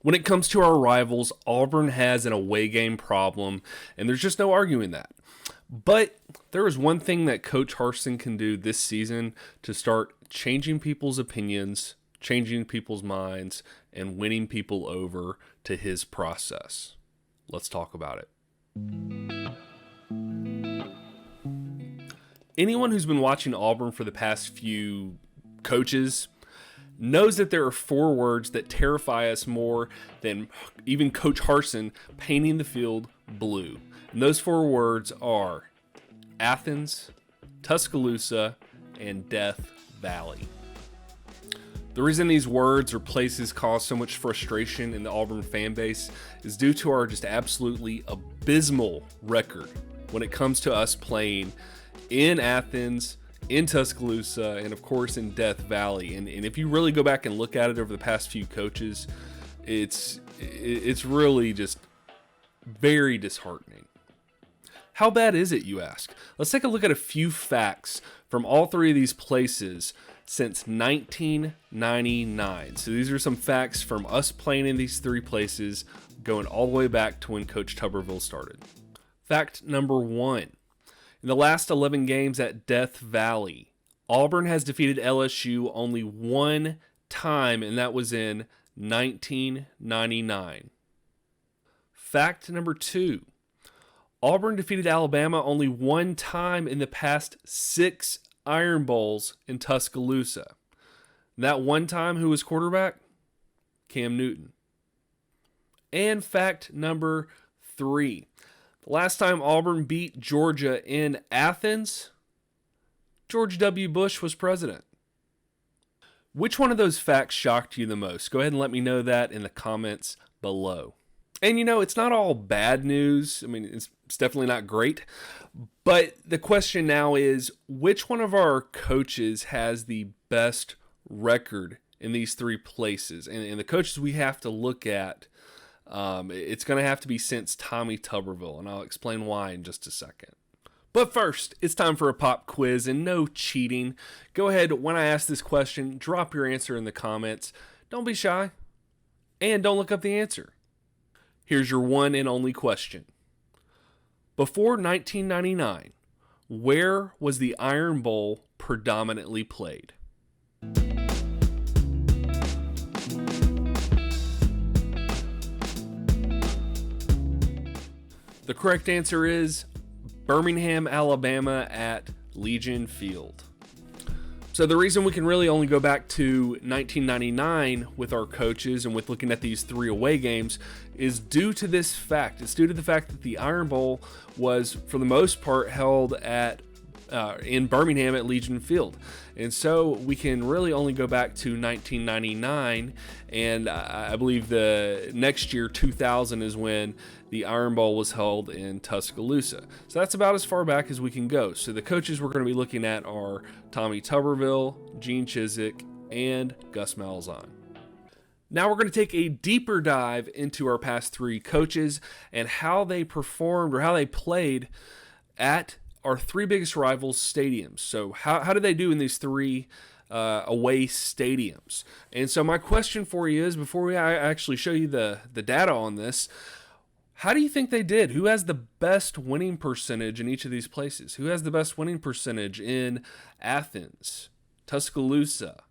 When it comes to our rivals, Auburn has an away game problem, and there's just no arguing that. But there is one thing that Coach Harsin can do this season to start changing people's opinions, changing people's minds, and winning people over to his process. Let's talk about it. Anyone who's been watching Auburn for the past few coaches knows that there are 4 words that terrify us more than even Coach Harsin painting the field blue. And those 4 words are Athens, Tuscaloosa, and Death Valley. The reason these words or places cause so much frustration in the Auburn fan base is due to our just absolutely abysmal record when it comes to us playing in Athens, in Tuscaloosa, and of course in Death Valley. And if you really go back and look at it over the past few coaches, it's really just very disheartening. How bad is it, you ask? Let's take a look at a few facts from all 3 of these places since 1999. So these are some facts from us playing in these 3 places going all the way back to when Coach Tuberville started. Fact number 1. In the last 11 games at Death Valley, Auburn has defeated LSU only 1 time, and that was in 1999. Fact number 2. Auburn defeated Alabama only 1 time in the past 6 Iron Bowls in Tuscaloosa. That one time, who was quarterback? Cam Newton. And fact number 3. The last time Auburn beat Georgia in Athens, George W. Bush was president. Which one of those facts shocked you the most? Go ahead and let me know that in the comments below. And it's not all bad news. I mean, it's definitely not great. But the question now is, which one of our coaches has the best record in these 3 places? And the coaches we have to look at, it's going to have to be since Tommy Tuberville, and I'll explain why in just a second. But first, it's time for a pop quiz, and no cheating. Go ahead, when I ask this question, drop your answer in the comments. Don't be shy, and don't look up the answer. Here's your one and only question. Before 1999, where was the Iron Bowl predominantly played? The correct answer is Birmingham, Alabama at Legion Field. So the reason we can really only go back to 1999 with our coaches and with looking at these 3 away games is due to this fact. It's due to the fact that the Iron Bowl was, for the most part, held in Birmingham at Legion Field. And so we can really only go back to 1999, and I believe the next year, 2000, is when the Iron Bowl was held in Tuscaloosa. So that's about as far back as we can go. So the coaches we're going to be looking at are Tommy Tuberville, Gene Chizik, and Gus Malzahn. Now we're going to take a deeper dive into our past 3 coaches and how they performed or how they played at our 3 biggest rivals' stadiums. So how did they do in these 3 away stadiums? And so my question for you is, before I actually show you the data on this, how do you think they did? Who has the best winning percentage in each of these places? Who has the best winning percentage in Athens, Tuscaloosa,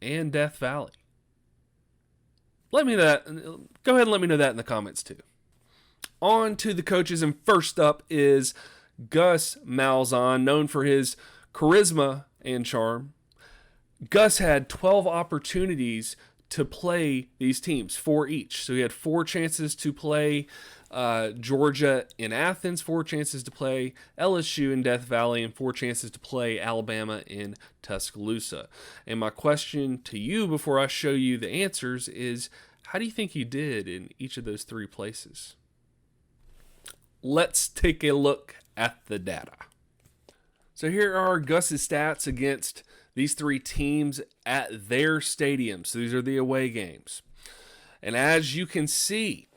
and Death Valley? Let me know that. Go ahead and let me know that in the comments too. On to the coaches, and first up is Gus Malzahn, known for his charisma and charm. Gus had 12 opportunities to play these teams, 4 each. So he had 4 chances to play Georgia in Athens, 4 chances to play LSU in Death Valley, and 4 chances to play Alabama in Tuscaloosa. And my question to you before I show you the answers is, how do you think he did in each of those 3 places? Let's take a look at the data. So here are Gus's stats against these 3 teams at their stadiums. So these are the away games. And as you can see,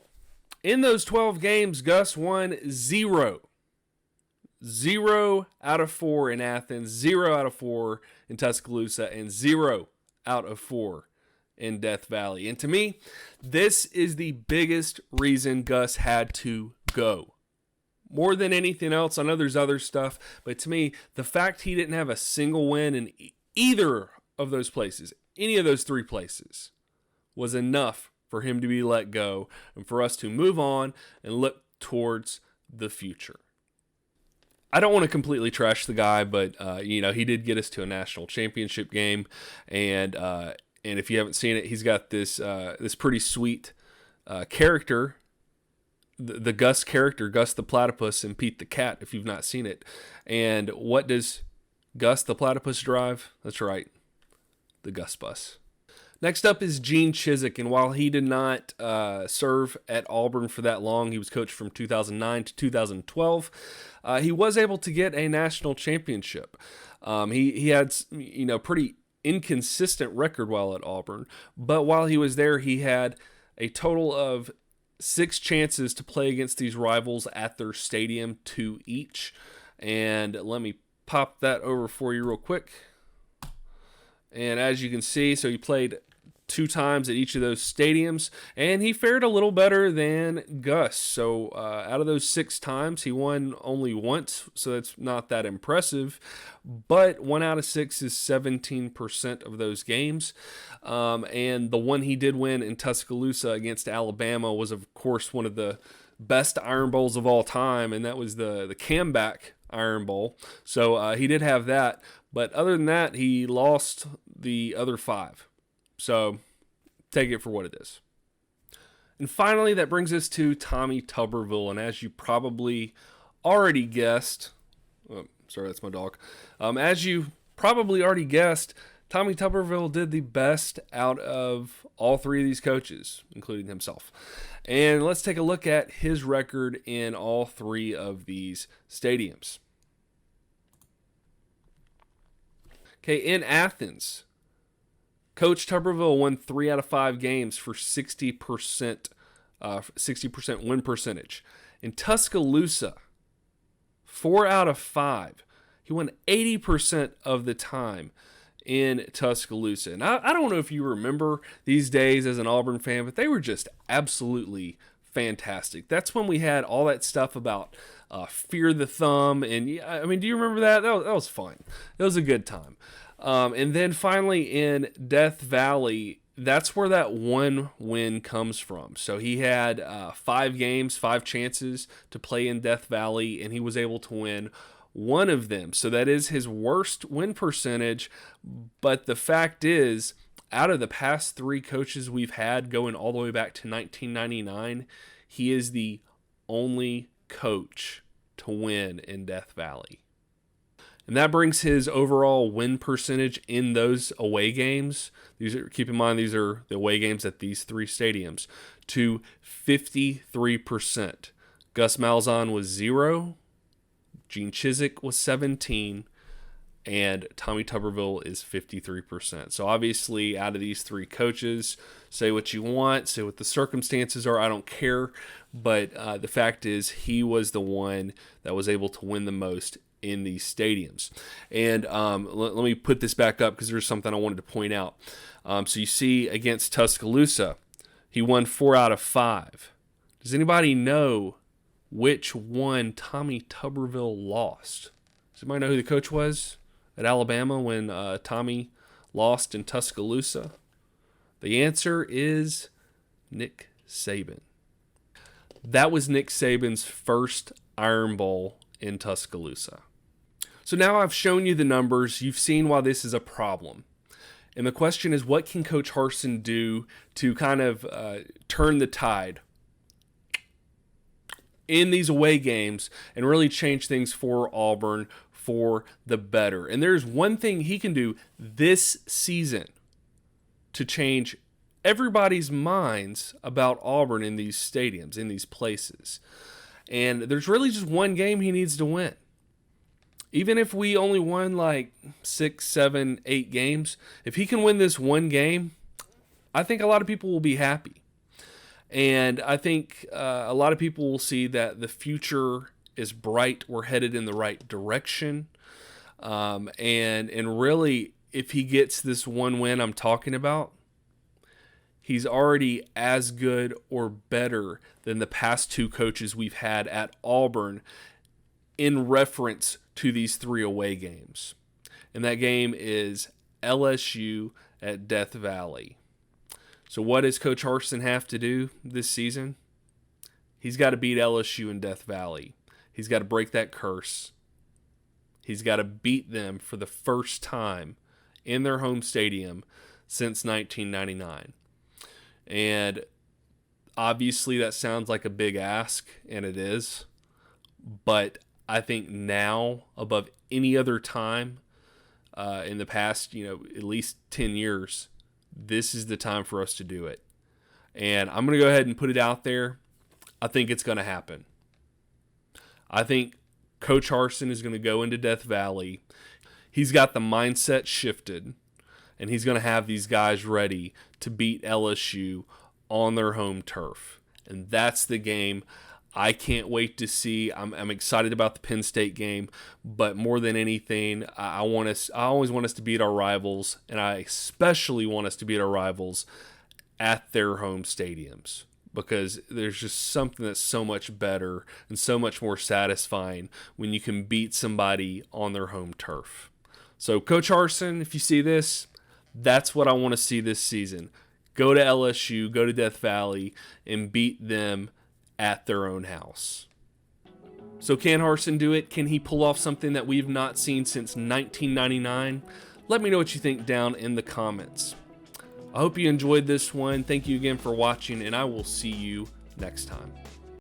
in those 12 games, Gus won 0. 0 out of 4 in Athens, 0 out of 4 in Tuscaloosa, and 0 out of 4 in Death Valley. And to me, this is the biggest reason Gus had to go. More than anything else, I know there's other stuff, but to me, the fact he didn't have a single win in either of those places, any of those three places, was enough for him to be let go and for us to move on and look towards the future. I don't want to completely trash the guy, but he did get us to a national championship game, and if you haven't seen it, he's got this pretty sweet character, the Gus character, Gus the Platypus and Pete the Cat, if you've not seen it. And what does Gus the Platypus drive? That's right, the Gus Bus. Next up is Gene Chizik, and while he did not serve at Auburn for that long, he was coached from 2009 to 2012, he was able to get a national championship. He had pretty inconsistent record while at Auburn, but while he was there, he had a total of 6 chances to play against these rivals at their stadium, 2 each. And let me pop that over for you real quick. And as you can see, so he played 2 times at each of those stadiums, and he fared a little better than Gus. So out of those 6 times, he won only once, so that's not that impressive. But 1 out of 6 is 17% of those games. And the one he did win in Tuscaloosa against Alabama was, of course, one of the best Iron Bowls of all time, and that was the Camback Iron Bowl. So he did have that. But other than that, he lost the other 5. So take it for what it is. And finally, that brings us to Tommy Tuberville. And as you probably already guessed, sorry, that's my dog. As you probably already guessed, Tommy Tuberville did the best out of all 3 of these coaches, including himself. And let's take a look at his record in all 3 of these stadiums. Okay, in Athens, Coach Tuberville won 3 out of 5 games for 60% win percentage. In Tuscaloosa, 4 out of 5. He won 80% of the time in Tuscaloosa. And I don't know if you remember these days as an Auburn fan, but they were just absolutely fantastic. That's when we had all that stuff about Fear the Thumb. And I mean, do you remember that? That was fun. It was a good time. And then finally in Death Valley, that's where that 1 win comes from. So he had 5 games, 5 chances to play in Death Valley, and he was able to win 1 of them. So that is his worst win percentage. But the fact is, out of the past 3 coaches we've had going all the way back to 1999, he is the only coach to win in Death Valley. And that brings his overall win percentage in those away games, keep in mind these are the away games at these 3 stadiums, to 53%. Gus Malzahn was 0, Gene Chizik was 17, and Tommy Tuberville is 53%. So obviously out of these 3 coaches, say what you want, say what the circumstances are, I don't care, but the fact is he was the one that was able to win the most in these stadiums. And let me put this back up because there's something I wanted to point out. So you see against Tuscaloosa, he won 4 out of 5. Does anybody know which one Tommy Tuberville lost? Does anybody know who the coach was at Alabama when Tommy lost in Tuscaloosa? The answer is Nick Saban. That was Nick Saban's first Iron Bowl in Tuscaloosa. So now I've shown you the numbers. You've seen why this is a problem. And the question is, what can Coach Harsin do to kind of turn the tide in these away games and really change things for Auburn for the better? And there's one thing he can do this season to change everybody's minds about Auburn in these stadiums, in these places. And there's really just one game he needs to win. Even if we only won like 6, 7, 8 games, if he can win this one game, I think a lot of people will be happy. And I think a lot of people will see that the future is bright. We're headed in the right direction. And really, if he gets this one win I'm talking about, he's already as good or better than the past 2 coaches we've had at Auburn in reference to these 3 away games. And that game is LSU at Death Valley. So what does Coach Harsin have to do this season? He's got to beat LSU in Death Valley. He's got to break that curse. He's got to beat them for the first time in their home stadium since 1999. And obviously that sounds like a big ask, and it is. But I think now, above any other time in the past, at least 10 years, this is the time for us to do it. And I'm going to go ahead and put it out there. I think it's going to happen. I think Coach Harsin is going to go into Death Valley. He's got the mindset shifted, and he's going to have these guys ready to beat LSU on their home turf. And that's the game I can't wait to see. I'm excited about the Penn State game, but more than anything, I always want us to beat our rivals, and I especially want us to beat our rivals at their home stadiums, because there's just something that's so much better and so much more satisfying when you can beat somebody on their home turf. So Coach Harsin, if you see this, that's what I want to see this season. Go to LSU, go to Death Valley, and beat them at their own house. So can Harsin do it? Can he pull off something that we've not seen since 1999? Let me know what you think down in the comments. I hope you enjoyed this one. Thank you again for watching, and I will see you next time.